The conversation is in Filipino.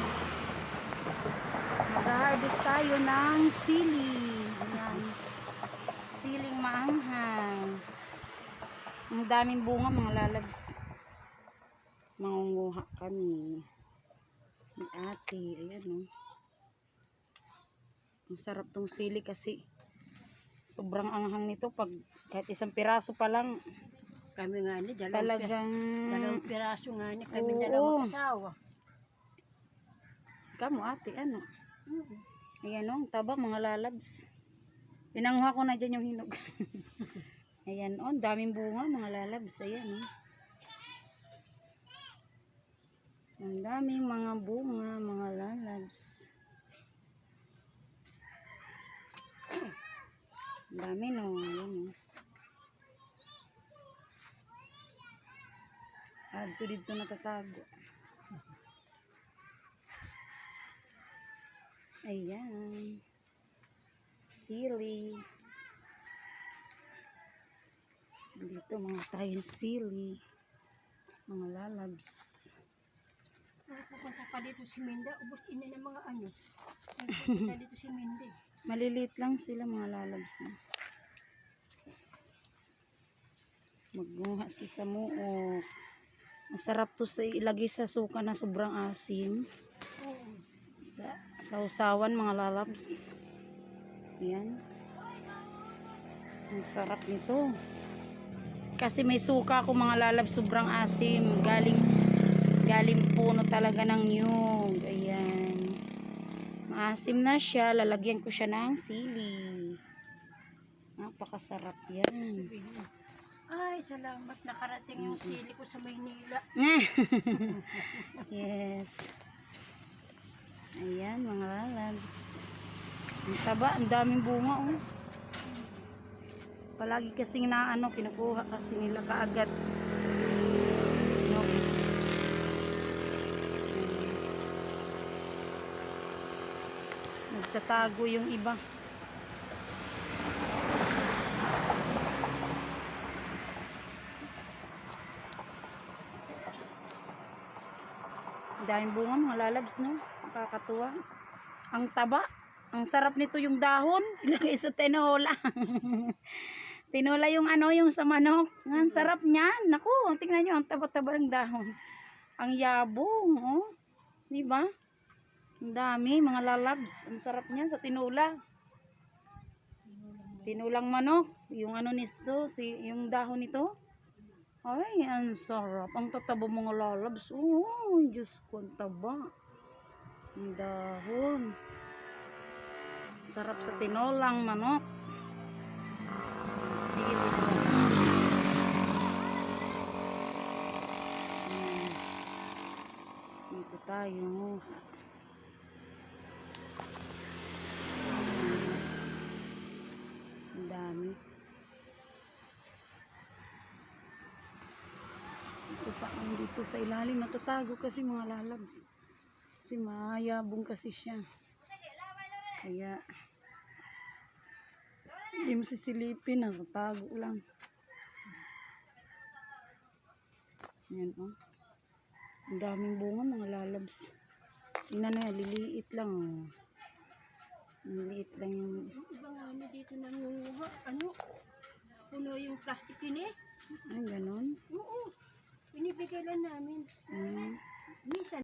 lalabs. Mag-harvest tayo ng sili. Ayan. Siling maanghang. Ang daming bunga mga lalabs. Mangunguha kami. Ni ate. Ayan o. Ang sarap tong sili kasi sobrang anghang nito. Pag kahit isang piraso pa lang. Kami nga ni Dalawang piraso nga ni kami Oo. dalawang asawa. Kamu ate, ano? Ayan o, taba mga lalabs. Pinanguha ko na dyan yung hinog. Ayan o, daming bunga mga lalabs. Ayan o. Ang daming mga bunga mga lalabs. Ang dami no. Ayan o. Adto dito natatago. Ayan. Sili. Dito mga tayong sili. Mga lalabs. Pupunta pa dito si Minda, ubos ina ng mga ano. Pupunta dito si Minda. Maliliit lang sila mga lalabs. Magmuha si Samuok. Masarap to sa ilagay sa suka na sobrang asim. Sa usawan mga lalabs. Ayan. Ang sarap nito. Kasi may suka ako mga lalabs, sobrang asim. Galing puno talaga ng nyug. Ayan. Maasim na siya. Lalagyan ko siya ng sili. Napakasarap yan. Ay, salamat nakarating yung sili ko sa Maynila. Yes. Ayan mga lalabs. Ang taba, ang daming bunga oh. Palagi kasing kinukuha kasi nila kaagad. No. Nagtatago yung iba. Daming bunga mga lalabs no. Nakakatuwa. Ang taba. Ang sarap nito yung dahon. Ilagay sa tinola. Tinola yung yung sa manok. Ang sarap niyan. Naku, tingnan nyo ang taba-taba ng dahon. Ang yabong, oh. Di ba? Ang dami mga lalabs. Ang sarap niyan sa tinola. Tinulang manok. Yung nito, yung dahon nito. Ay, ang sarap. Ang tataba mga lalabs. Oh, Diyos ko, ang taba. Ang dahon. Sarap sa tinolang manok. Sili na lang. Dito tayo. Ang dami. Ito pa ang dito sa ilalim. Natatago kasi mga lalabs. Kasi mayabong kasi siya. Kaya hindi mo sisilipin. Natatago lang. Yan o. Oh. Ang daming bunga mga lalabs. Tingnan na, liliit lang o. Oh. Liliit lang yung... Iba nga dito nangunguha. Puno yung plastic yun eh. Ay, ganon? Oo. Binibigay lang namin. Minsan.